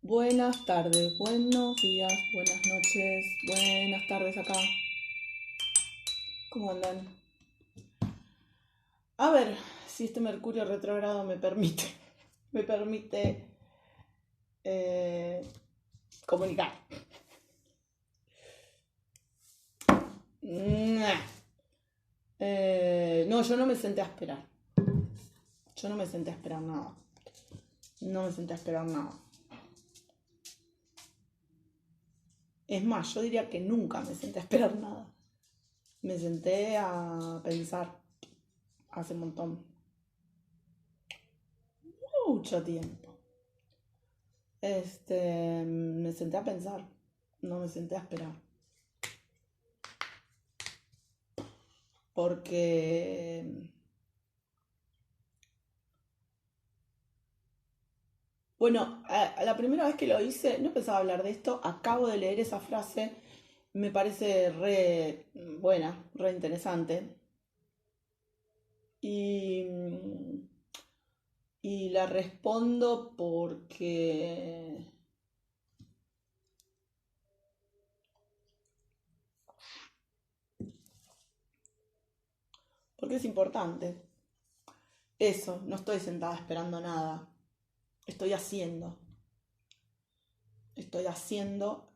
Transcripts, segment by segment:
Buenas tardes, buenos días, buenas noches, buenas tardes acá. ¿Cómo andan? A ver si este Mercurio retrógrado me permite, me permite eh, comunicar. Nah. No, yo no me senté a esperar. Yo no me senté a esperar nada. No me senté a esperar nada. Es más, yo diría que nunca me senté a esperar nada. Me senté a pensar hace un montón. Mucho tiempo. Me senté a pensar, no me senté a esperar. Porque, bueno, a la primera vez que lo hice, no pensaba hablar de esto, acabo de leer esa frase, me parece re buena, re interesante. Y, y la respondo porque es importante. Eso, no estoy sentada esperando nada, estoy haciendo. Estoy haciendo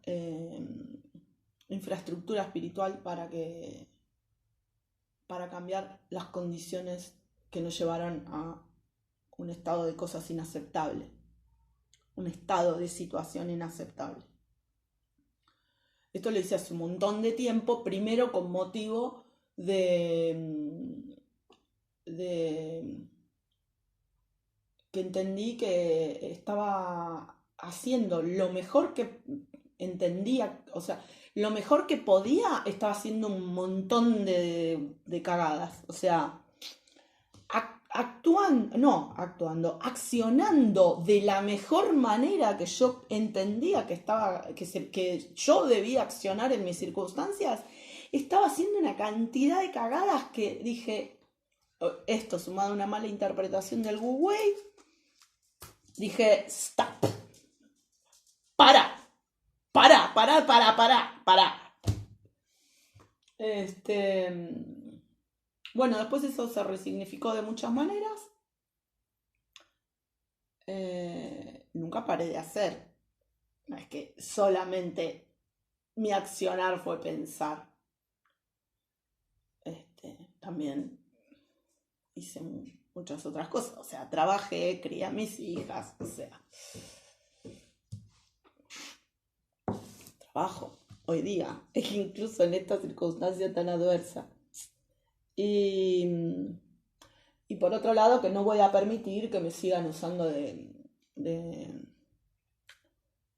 infraestructura espiritual para cambiar las condiciones que nos llevaron a un estado de cosas inaceptable, un estado de situación inaceptable. Esto lo hice hace un montón de tiempo, primero con motivo de que entendí que estaba haciendo lo mejor que entendía, o sea, lo mejor que podía, estaba haciendo un montón de cagadas. O sea, accionando de la mejor manera que yo entendía que yo debía accionar en mis circunstancias, estaba haciendo una cantidad de cagadas que dije, esto sumado a una mala interpretación del Wu Wei, dije, stop, para, para. Este, bueno, después eso se resignificó de muchas maneras. Nunca paré de hacer. No es que solamente mi accionar fue pensar. También hice muchas otras cosas. O sea, trabajé, crié a mis hijas. O sea, trabajo hoy día, incluso en esta circunstancia tan adversa. Y, y por otro lado, que no voy a permitir que me sigan usando de, de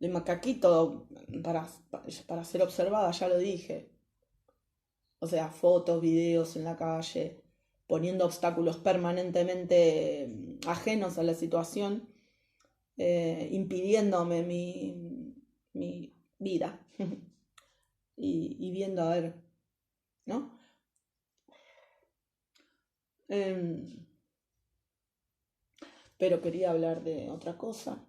macaquito para ser observada, ya lo dije. O sea, fotos, videos en la calle, poniendo obstáculos permanentemente ajenos a la situación, impidiéndome mi vida y viendo a ver, ¿no? Em, pero quería hablar de otra cosa.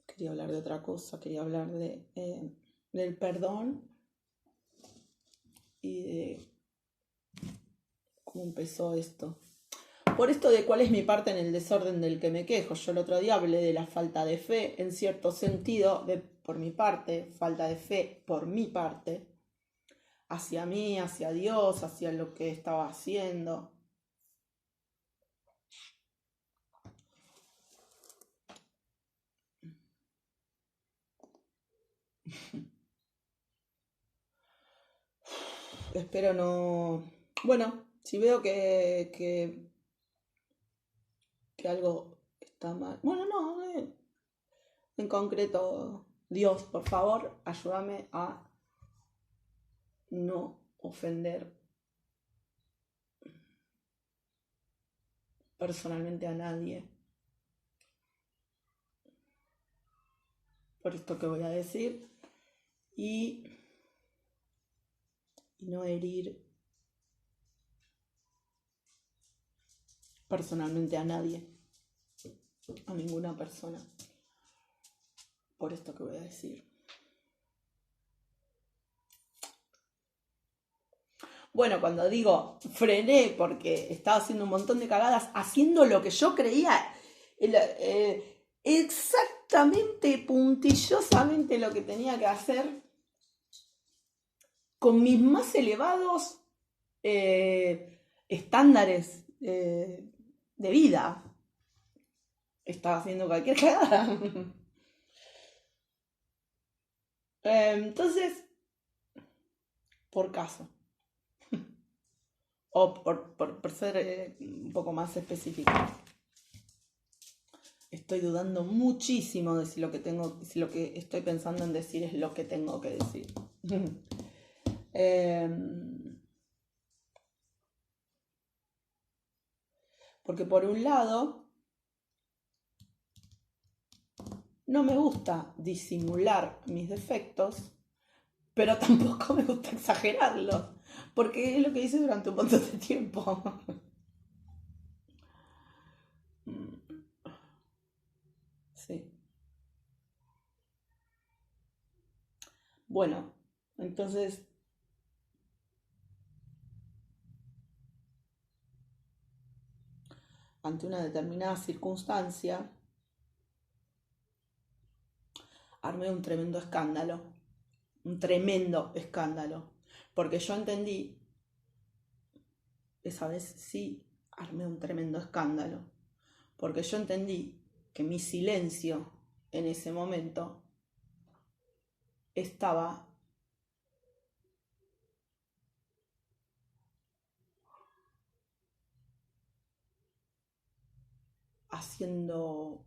Quería hablar de otra cosa, quería hablar del perdón y de cómo empezó esto. Por esto de cuál es mi parte en el desorden del que me quejo. Yo el otro día hablé de la falta de fe, en cierto sentido, por mi parte, falta de fe por mi parte, hacia mí, hacia Dios, hacia lo que estaba haciendo. Espero no... Bueno, si veo que algo está mal. Bueno, no, en concreto, Dios, por favor, ayúdame a no ofender personalmente a nadie por esto que voy a decir y, y no herir personalmente a nadie, a ninguna persona, por esto que voy a decir. Bueno, cuando digo frené porque estaba haciendo un montón de cagadas, haciendo lo que yo creía exactamente, puntillosamente lo que tenía que hacer, con mis más elevados estándares de vida. Estaba haciendo cualquier cagada. Entonces, por caso, o por ser un poco más específico, estoy dudando muchísimo de si lo que estoy pensando en decir es lo que tengo que decir. Porque por un lado, no me gusta disimular mis defectos, pero tampoco me gusta exagerarlos, porque es lo que hice durante un montón de tiempo. Sí. Bueno, entonces, ante una determinada circunstancia, armé un tremendo escándalo, porque yo entendí, esa vez sí armé un tremendo escándalo, porque yo entendí que mi silencio en ese momento estaba haciendo,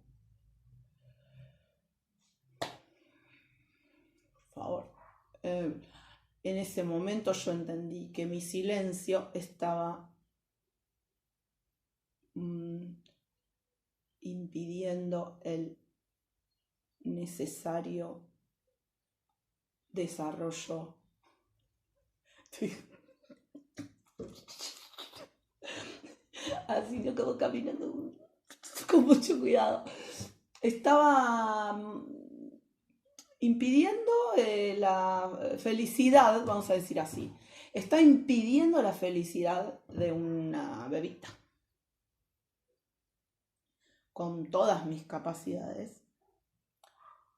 por favor, en ese momento yo entendí que mi silencio estaba impidiendo el necesario desarrollo. Así yo como caminando con mucho cuidado. Estaba impidiendo la felicidad, vamos a decir así. Está impidiendo la felicidad de una bebita. Con todas mis capacidades,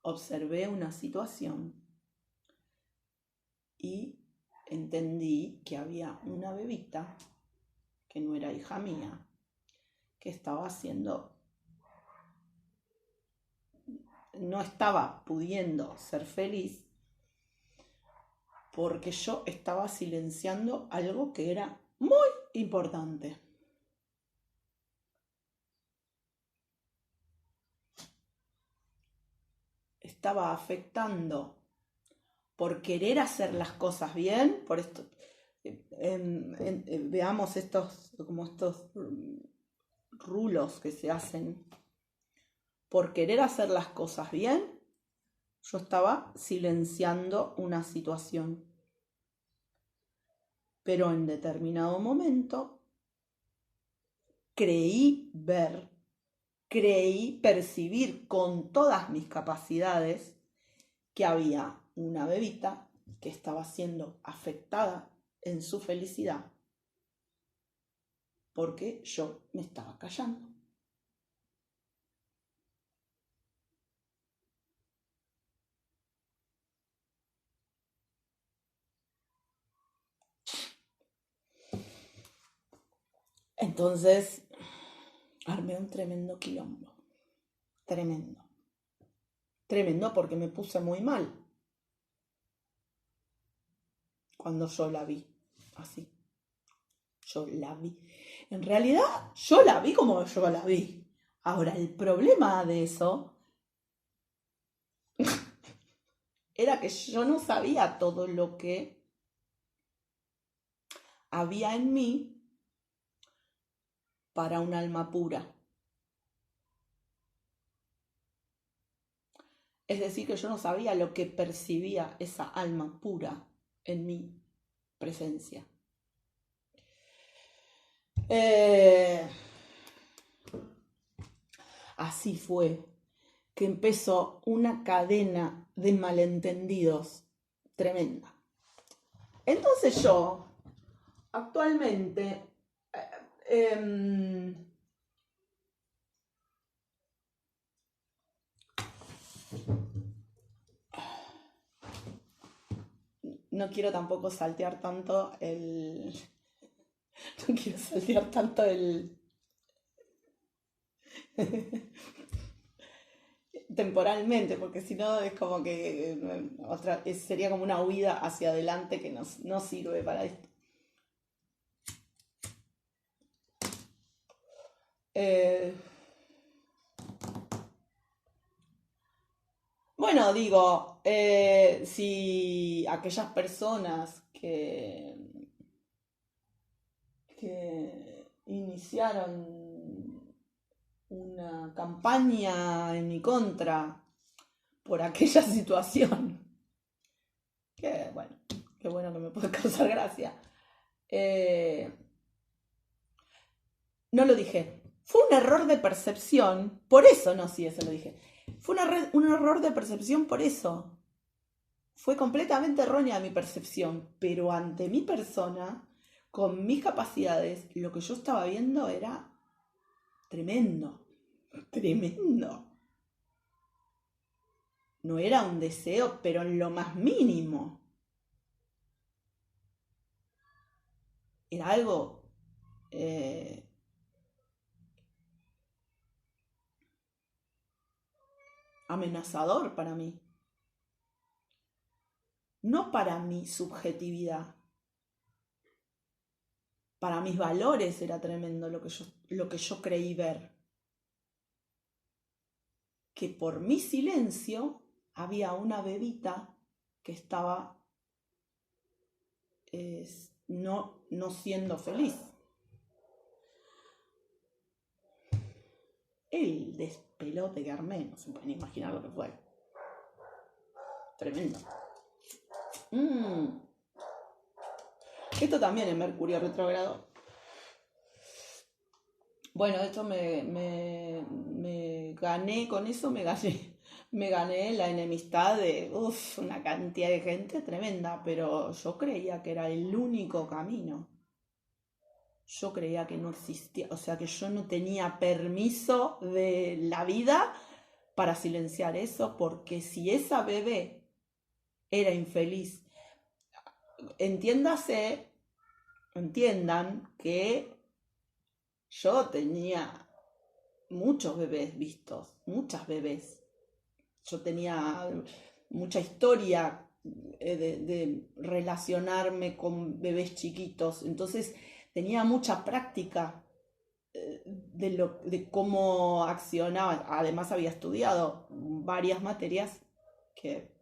observé una situación y entendí que había una bebita que no era hija mía, que no estaba pudiendo ser feliz porque yo estaba silenciando algo que era muy importante. Estaba afectando por querer hacer las cosas bien, por esto, veamos estos rulos que se hacen. Por querer hacer las cosas bien, yo estaba silenciando una situación. Pero en determinado momento creí percibir con todas mis capacidades que había una bebita que estaba siendo afectada en su felicidad porque yo me estaba callando. Entonces armé un tremendo quilombo. Tremendo porque me puse muy mal cuando yo la vi así. Yo la vi. En realidad, yo la vi como yo la vi. Ahora, el problema de eso era que yo no sabía todo lo que había en mí para un alma pura. Es decir, que yo no sabía lo que percibía esa alma pura en mi presencia. así fue que empezó una cadena de malentendidos tremenda. Entonces yo, actualmente, no quiero tampoco saltear tanto el... No quiero saltear tanto el... temporalmente, porque si no es como que sería como una huida hacia adelante que no sirve para esto. Bueno, digo, si aquellas personas que iniciaron una campaña en mi contra por aquella situación, que bueno, qué bueno que me puede causar gracia, no lo dije. Fue un error de percepción, por eso no, sí, eso lo dije. Fue un error de percepción por eso. Fue completamente errónea mi percepción, pero ante mi persona, con mis capacidades, lo que yo estaba viendo era tremendo, tremendo. No era un deseo, pero en lo más mínimo. Era algo amenazador para mí. No para mi subjetividad. Para mis valores era tremendo lo que yo creí ver. Que por mi silencio había una bebita que estaba no siendo feliz. El despelote que armé, no se pueden imaginar lo que fue. Tremendo. Esto también es Mercurio retrógrado. Bueno, esto me gané, con eso me gané la enemistad de una cantidad de gente tremenda, pero yo creía que era el único camino. Yo creía que no existía, o sea que yo no tenía permiso de la vida para silenciar eso, porque si esa bebé era infeliz, entiendan que yo tenía muchos bebés vistos, muchas bebés. Yo tenía mucha historia de relacionarme con bebés chiquitos, entonces tenía mucha práctica de cómo accionaba. Además había estudiado varias materias que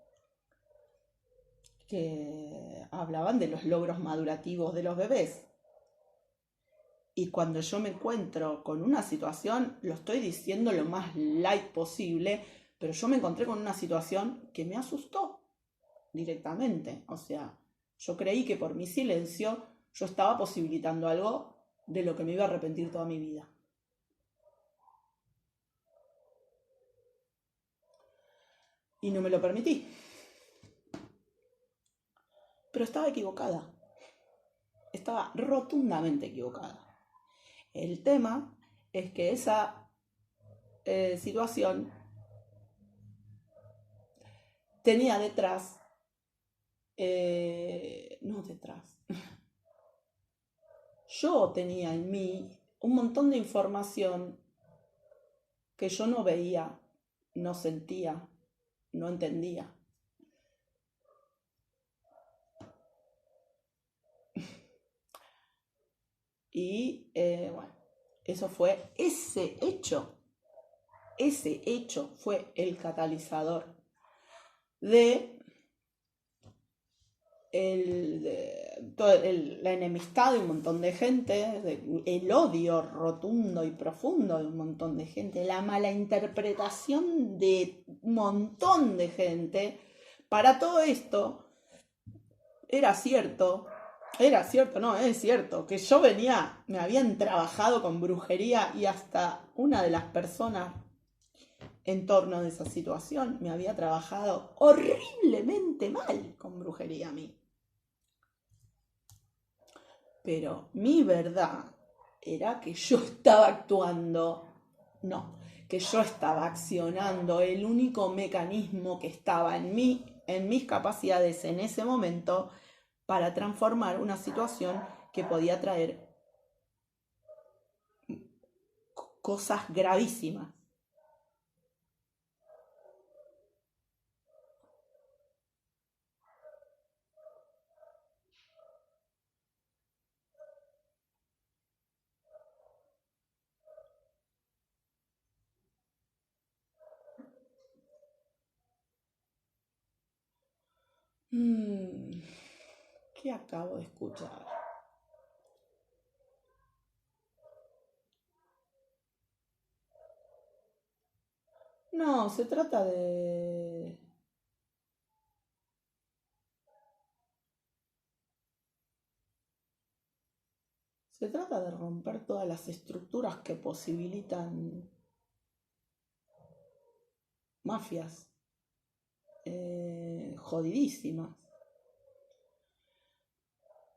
hablaban de los logros madurativos de los bebés. Y cuando yo me encuentro con una situación, lo estoy diciendo lo más light posible, pero yo me encontré con una situación que me asustó directamente. O sea, yo creí que por mi silencio yo estaba posibilitando algo de lo que me iba a arrepentir toda mi vida. Y no me lo permití. Pero estaba equivocada. Estaba rotundamente equivocada. El tema es que esa situación tenía detrás, yo tenía en mí un montón de información que yo no veía, no sentía, no entendía. Y bueno, ese hecho fue el catalizador de la enemistad de un montón de gente, el odio rotundo y profundo de un montón de gente, la mala interpretación de un montón de gente. Para todo esto, es cierto, que yo me habían trabajado con brujería y hasta una de las personas en torno de esa situación. Me había trabajado horriblemente mal con brujería a mí. Pero mi verdad era que yo estaba actuando, no, que yo estaba accionando el único mecanismo que estaba en mis capacidades en ese momento para transformar una situación que podía traer cosas gravísimas. ¿Qué acabo de escuchar? No, se trata de... Se trata de romper todas las estructuras que posibilitan mafias jodidísimas,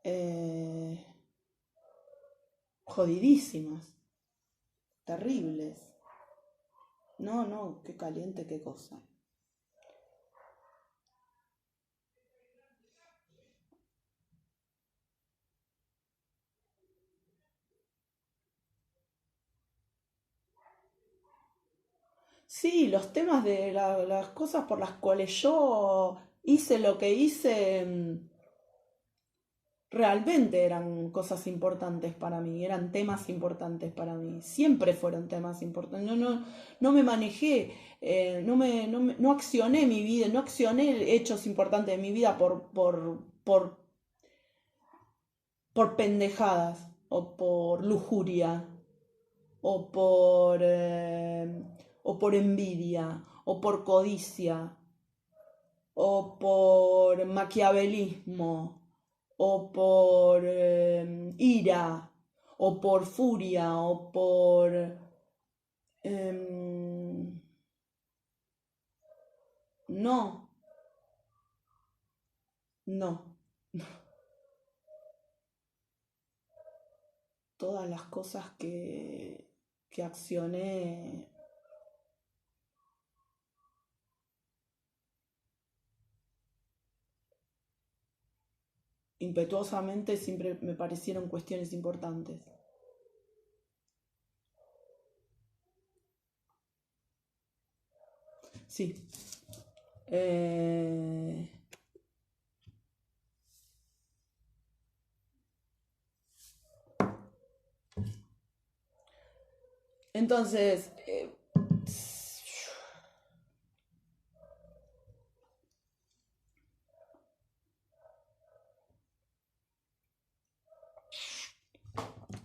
eh, jodidísimas, terribles. No, no, qué caliente, qué cosa. Sí, los temas de las cosas por las cuales yo hice lo que hice, realmente eran cosas importantes para mí, eran temas importantes para mí, siempre fueron temas importantes. No me manejé, no accioné mi vida, no accioné hechos importantes de mi vida por pendejadas o por lujuria o o por envidia o por codicia o por maquiavelismo, o por ira, o por furia, o por... em, no, no. Todas las cosas que accioné impetuosamente siempre me parecieron cuestiones importantes. Sí. Eh, entonces,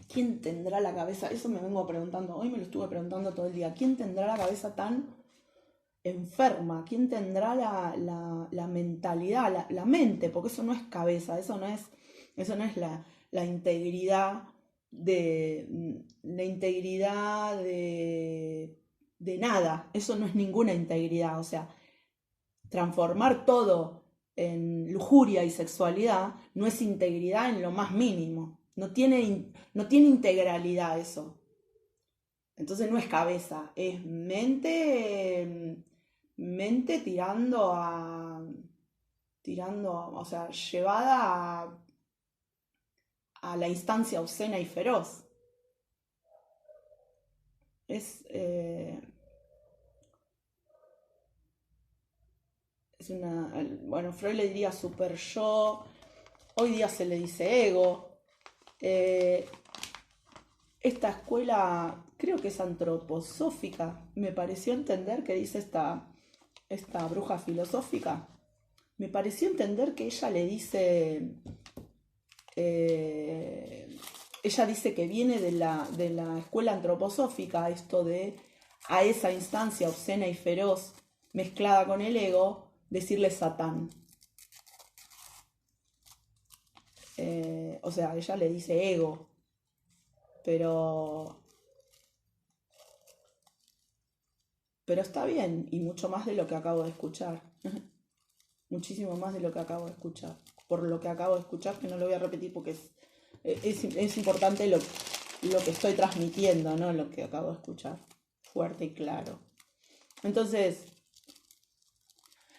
¿quién tendrá la cabeza? Eso me vengo preguntando, hoy me lo estuve preguntando todo el día. ¿Quién tendrá la cabeza tan enferma? ¿Quién tendrá la mentalidad, la mente? Porque eso no es cabeza, eso no es la integridad de nada. Eso no es ninguna integridad. O sea, transformar todo en lujuria y sexualidad no es integridad en lo más mínimo. No tiene integralidad eso. Entonces no es cabeza, es mente o sea, llevada a la instancia obscena y feroz. Es, eh, es una, bueno, Freud le diría super yo, hoy día se le dice ego. Eh, esta escuela, creo que es antroposófica, me pareció entender que dice esta bruja filosófica, me pareció entender que ella le dice, ella dice que viene de la escuela antroposófica, esto de a esa instancia obscena y feroz mezclada con el ego, decirle Satán. O sea, ella le dice ego, pero Pero está bien, y mucho más de lo que acabo de escuchar. Muchísimo más de lo que acabo de escuchar. Por lo que acabo de escuchar, que no lo voy a repetir porque es importante lo que estoy transmitiendo, ¿no? Lo que acabo de escuchar. Fuerte y claro. Entonces,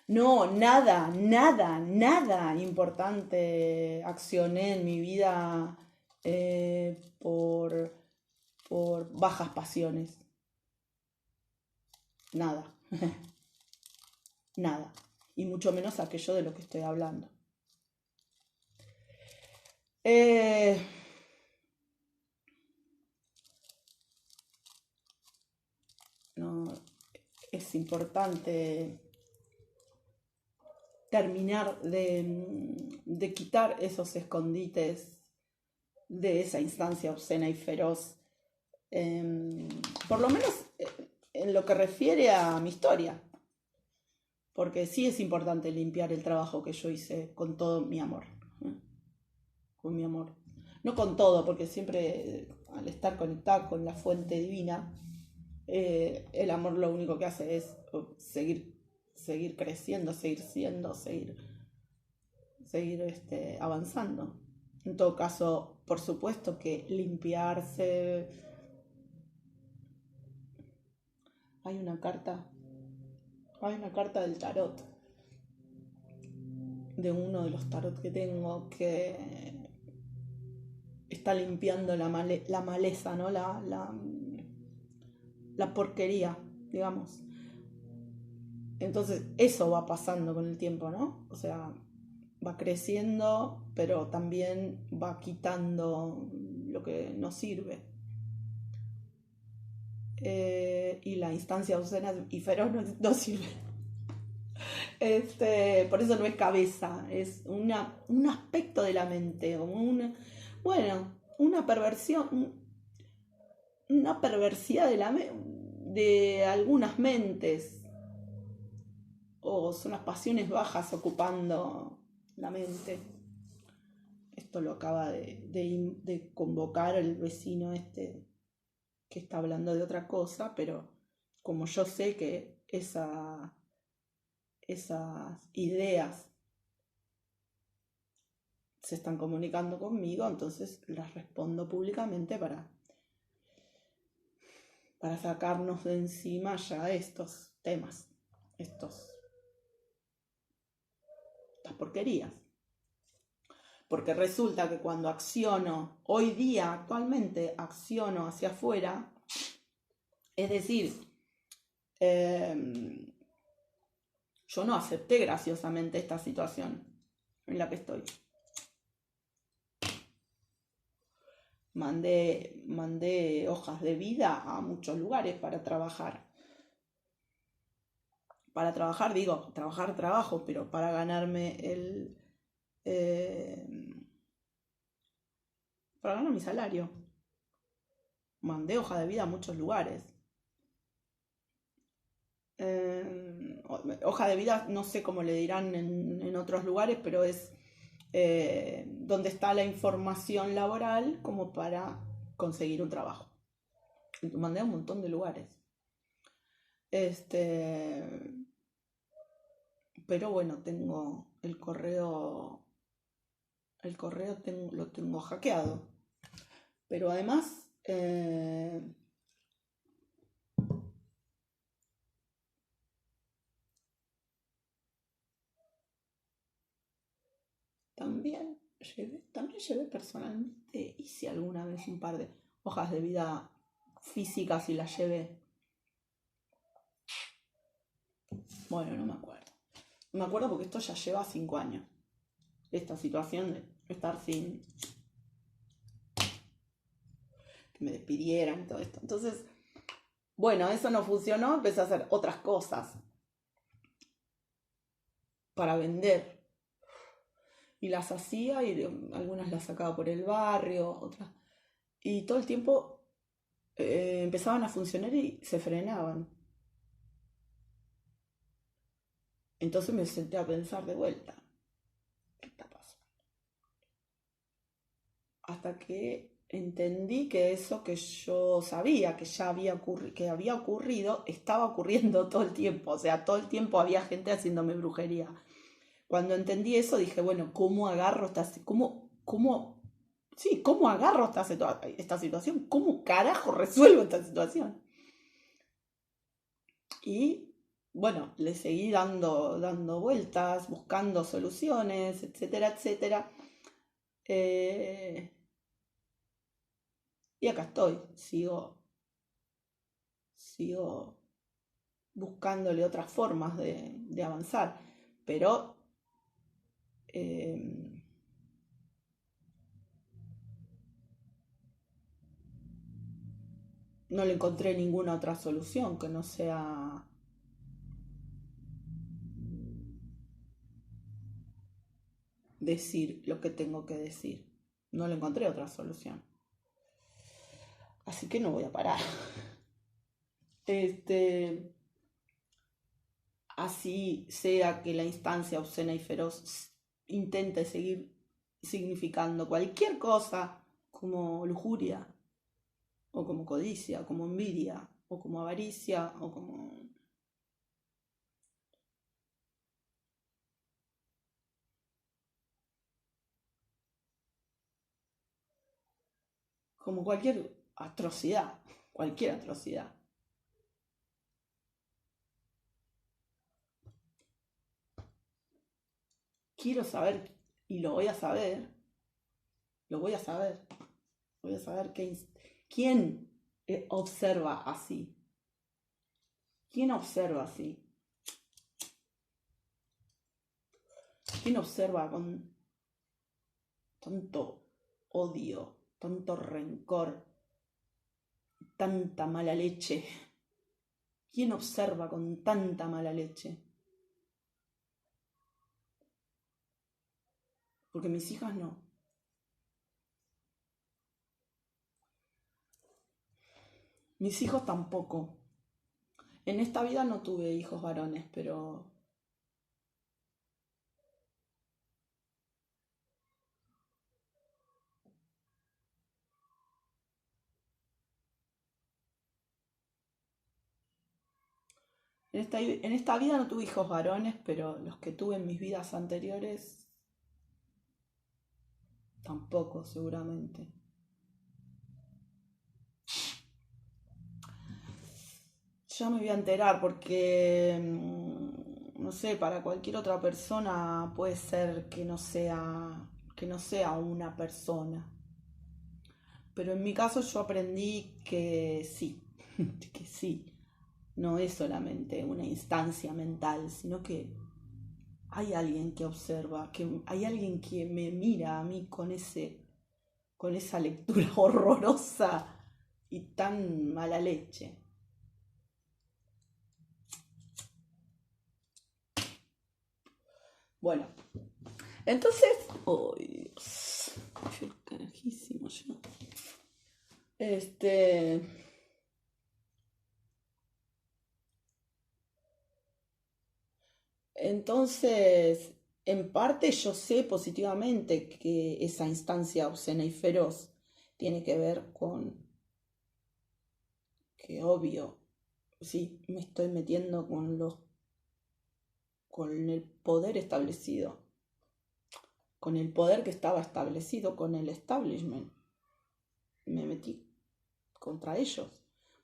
no, nada importante accioné en mi vida por bajas pasiones. Nada, nada. Y mucho menos aquello de lo que estoy hablando. No, es importante terminar de quitar esos escondites de esa instancia obscena y feroz, por lo menos en lo que refiere a mi historia, porque sí es importante limpiar el trabajo que yo hice con todo mi amor, con mi amor, no con todo, porque siempre al estar conectada con la fuente divina, el amor lo único que hace es seguir creciendo, seguir siendo, seguir avanzando. En todo caso, por supuesto que limpiarse. Hay una carta, hay una carta del tarot, de uno de los tarot que tengo, que está limpiando la maleza, ¿no? La porquería, digamos. Entonces, eso va pasando con el tiempo, ¿no? O sea, va creciendo, pero también va quitando lo que no sirve. Y la instancia obscena y feroz no sirve. Por eso no es cabeza, es un aspecto de la mente, como una perversión, una perversidad de algunas mentes, o son las pasiones bajas ocupando la mente. Esto lo acaba de convocar el vecino que está hablando de otra cosa, pero como yo sé que esas ideas se están comunicando conmigo, entonces las respondo públicamente para sacarnos de encima ya estos temas, estas porquerías. Porque resulta que cuando acciono, hoy día, actualmente, acciono hacia afuera, es decir, yo no acepté graciosamente esta situación en la que estoy. Mandé hojas de vida a muchos lugares para trabajar. Para trabajar, digo, trabajo, pero para ganarme para ganar mi salario. Mandé hoja de vida a muchos lugares. Hoja de vida, no sé cómo le dirán en otros lugares, pero es donde está la información laboral como para conseguir un trabajo. Mandé a un montón de lugares. Pero bueno, tengo el correo lo tengo hackeado. Pero además, también llevé personalmente, hice alguna vez un par de hojas de vida físicas y las llevé. Bueno, no me acuerdo. No me acuerdo porque esto ya lleva 5 años. Esta situación de estar sin que me despidieran y todo esto. Entonces, bueno, eso no funcionó, empecé a hacer otras cosas para vender. Y las hacía y algunas las sacaba por el barrio, otras. Y todo el tiempo empezaban a funcionar y se frenaban. Entonces me senté a pensar de vuelta, ¿qué está pasando? Hasta que entendí que eso que yo sabía que ya que había ocurrido, estaba ocurriendo todo el tiempo. O sea, todo el tiempo había gente haciéndome brujería. Cuando entendí eso, dije, bueno, ¿cómo agarro sí, cómo agarro esta situación? ¿Cómo carajo resuelvo esta situación? Y bueno, le seguí dando vueltas, buscando soluciones, etcétera, etcétera. Eh, y acá estoy, sigo buscándole otras formas de avanzar, pero eh, no le encontré ninguna otra solución que no sea decir lo que tengo que decir. No le encontré otra solución. Así que no voy a parar. Este, así sea que la instancia obscena y feroz intente seguir significando cualquier cosa como lujuria, o como codicia, o como envidia, o como avaricia, o como cualquier atrocidad. Quiero saber, y lo voy a saber, lo voy a saber, voy a saber quién observa así, quién observa así, quién observa con tanto odio, tanto rencor, tanta mala leche. ¿Quién observa con tanta mala leche? Porque mis hijas no. Mis hijos tampoco. En esta vida no tuve hijos varones, pero en esta vida no tuve hijos varones, pero los que tuve en mis vidas anteriores tampoco, seguramente. Ya me voy a enterar porque, no sé, para cualquier otra persona puede ser que no sea una persona. Pero en mi caso yo aprendí que sí, que sí, no es solamente una instancia mental, sino que hay alguien que observa, que hay alguien que me mira a mí con esa lectura horrorosa y tan mala leche. Bueno, entonces, oh Dios, qué carajísimo yo. Este, entonces, en parte yo sé positivamente que esa instancia obscena y feroz tiene que ver con que obvio, sí, me estoy metiendo con el poder establecido, con el poder que estaba establecido, con el establishment. Me metí contra ellos.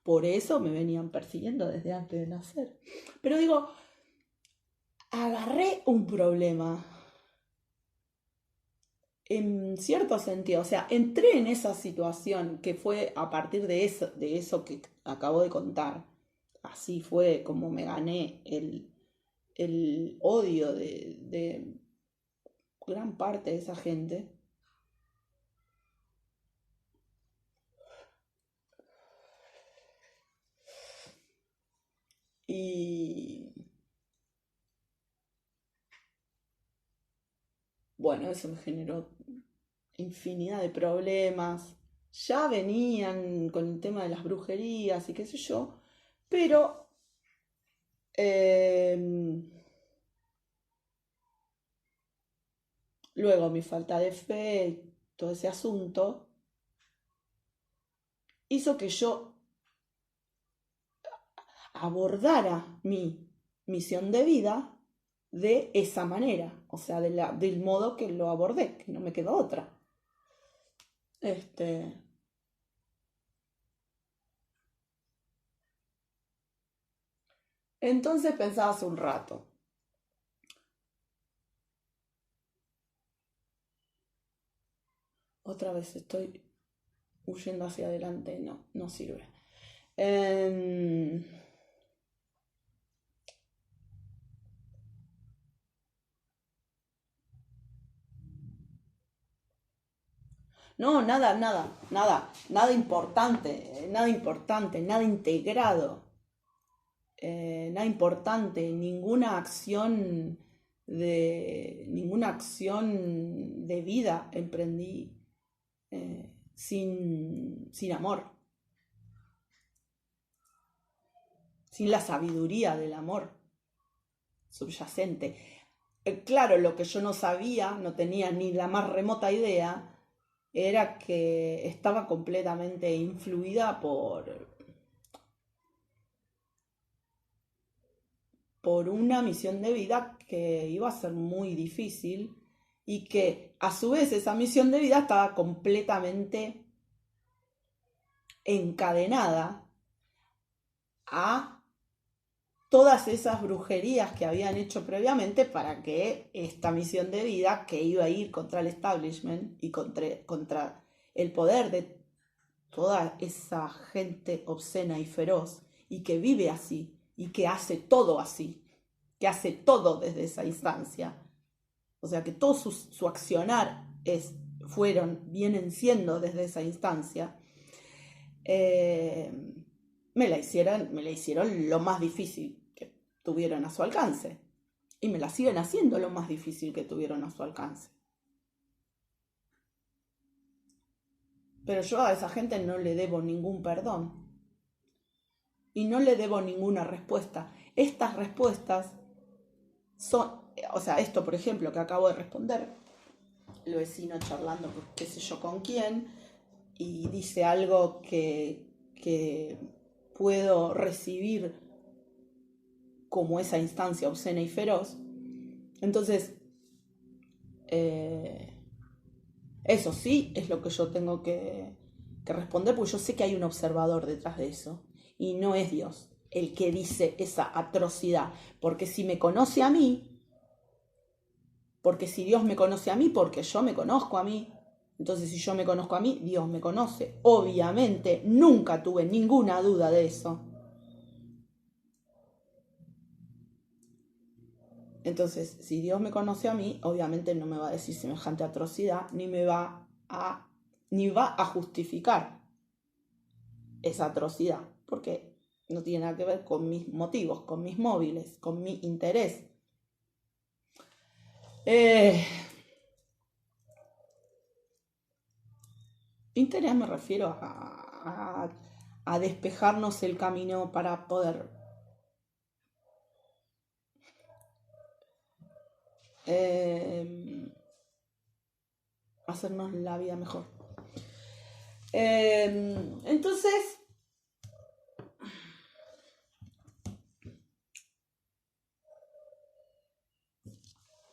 Por eso me venían persiguiendo desde antes de nacer. Pero digo, agarré un problema en cierto sentido. O sea, entré en esa situación que fue a partir de eso que acabo de contar. Así fue como me gané el odio de gran parte de esa gente. Y bueno, eso me generó infinidad de problemas. Ya venían con el tema de las brujerías y qué sé yo, pero eh, luego mi falta de fe, todo ese asunto, hizo que yo abordara mi misión de vida de esa manera, o sea, del modo que lo abordé, que no me quedó otra. Entonces pensaba hace un rato. Otra vez estoy huyendo hacia adelante, no sirve. No, nada importante, nada integrado, nada importante, ninguna acción de vida emprendí sin amor, sin la sabiduría del amor subyacente. Claro, lo que yo no sabía, no tenía ni la más remota idea, era que estaba completamente influida por una misión de vida que iba a ser muy difícil y que a su vez esa misión de vida estaba completamente encadenada a todas esas brujerías que habían hecho previamente para que esta misión de vida, que iba a ir contra el establishment y contra el poder de toda esa gente obscena y feroz, y que vive así, y que hace todo así, que hace todo desde esa instancia. O sea, que todo su accionar vienen siendo desde esa instancia. Me la hicieron lo más difícil que tuvieron a su alcance. Y me la siguen haciendo lo más difícil que tuvieron a su alcance. Pero yo a esa gente no le debo ningún perdón. Y no le debo ninguna respuesta. Estas respuestas son, o sea, esto por ejemplo que acabo de responder, el vecino charlando qué sé yo con quién, y dice algo que puedo recibir como esa instancia obscena y feroz. Entonces, eso sí es lo que yo tengo que responder, porque yo sé que hay un observador detrás de eso, y no es Dios el que dice esa atrocidad, porque si me conoce a mí, porque si Dios me conoce a mí, porque yo me conozco a mí, entonces si yo me conozco a mí, Dios me conoce. Obviamente, nunca tuve ninguna duda de eso. Entonces, si Dios me conoce a mí, obviamente no me va a decir semejante atrocidad, ni va a justificar esa atrocidad, porque no tiene nada que ver con mis motivos, con mis móviles, con mi interés. Interés me refiero a despejarnos el camino para poder hacernos la vida mejor. Entonces,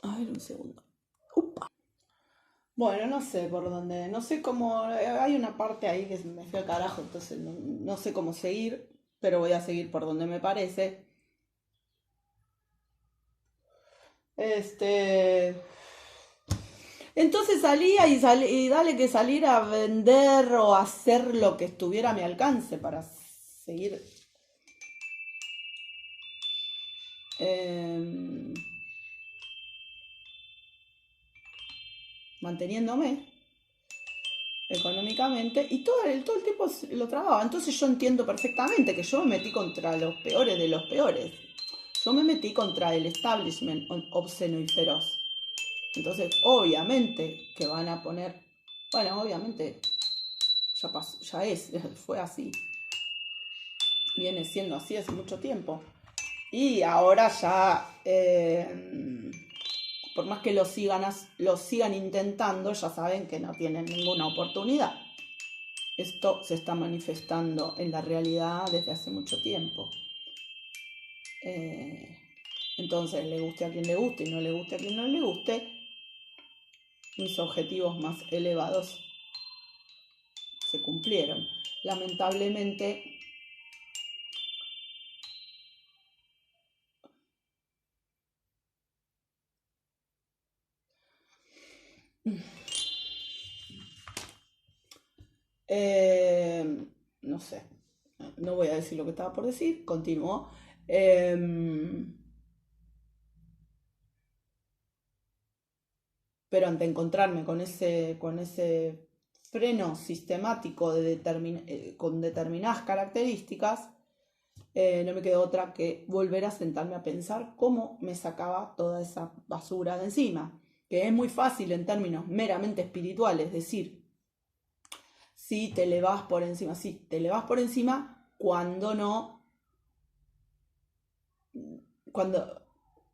a ver un segundo. Upa. Bueno, no sé por dónde, no sé cómo, hay una parte ahí que me fue al carajo, entonces no sé cómo seguir, pero voy a seguir por donde me parece. Entonces salía y dale que salir a vender o a hacer lo que estuviera a mi alcance para seguir manteniéndome económicamente, y todo el tiempo lo trababa. Entonces yo entiendo perfectamente que yo me metí contra los peores de los peores. Yo me metí contra el establishment obsceno y feroz. Entonces, obviamente que van a poner, bueno, obviamente ya pasó, fue así. Viene siendo así hace mucho tiempo. Y ahora ya, por más que lo sigan intentando, ya saben que no tienen ninguna oportunidad. Esto se está manifestando en la realidad desde hace mucho tiempo. Entonces, le guste a quien le guste y no le guste a quien no le guste, mis objetivos más elevados se cumplieron. Lamentablemente, no sé, no voy a decir lo que estaba por decir, continúo. Pero ante encontrarme con ese freno sistemático con determinadas características, no me quedó otra que volver a sentarme a pensar cómo me sacaba toda esa basura de encima, que es muy fácil en términos meramente espirituales decir, sí, te le vas por encima, sí, te le vas por encima cuando no, cuando,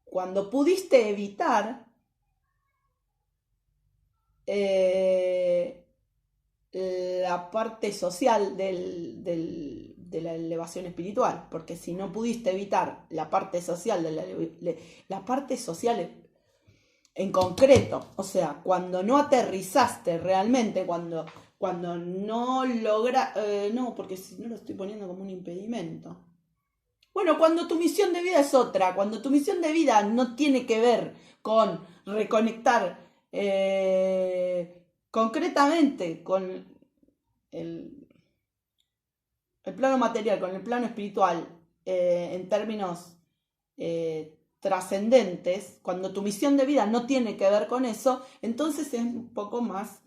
cuando pudiste evitar eh, la parte social de la elevación espiritual, porque si no pudiste evitar la parte social la parte social en concreto, o sea, cuando no aterrizaste realmente, cuando no no, porque si no lo estoy poniendo como un impedimento. Bueno, cuando tu misión de vida es otra, cuando tu misión de vida no tiene que ver con reconectar concretamente con el, el plano material, con el plano espiritual, en términos trascendentes, cuando tu misión de vida no tiene que ver con eso, entonces es un poco más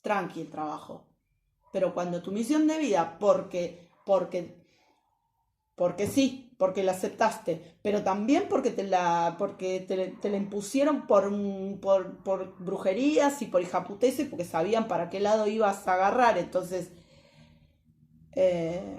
tranqui el trabajo. Pero cuando tu misión de vida, porque sí, porque la aceptaste, pero también porque te la impusieron por brujerías y por hijaputeces, porque sabían para qué lado ibas a agarrar, entonces eh,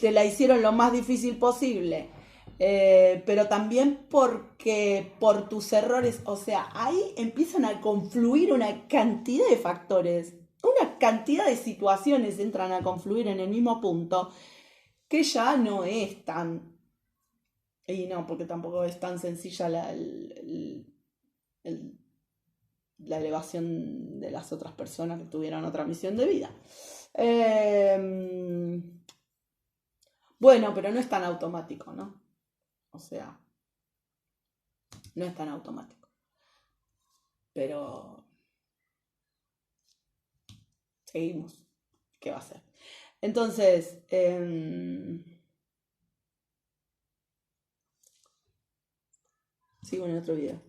te la hicieron lo más difícil posible. Pero también porque por tus errores, o sea, ahí empiezan a confluir una cantidad de factores, una cantidad de situaciones entran a confluir en el mismo punto, que ya no es tan, y no, porque tampoco es tan sencilla el- la elevación de las otras personas que tuvieron otra misión de vida. Eh, bueno, pero no es tan automático, ¿no? O sea, no es tan automático. Pero seguimos. ¿Qué va a ser? Entonces, sigo en otro video.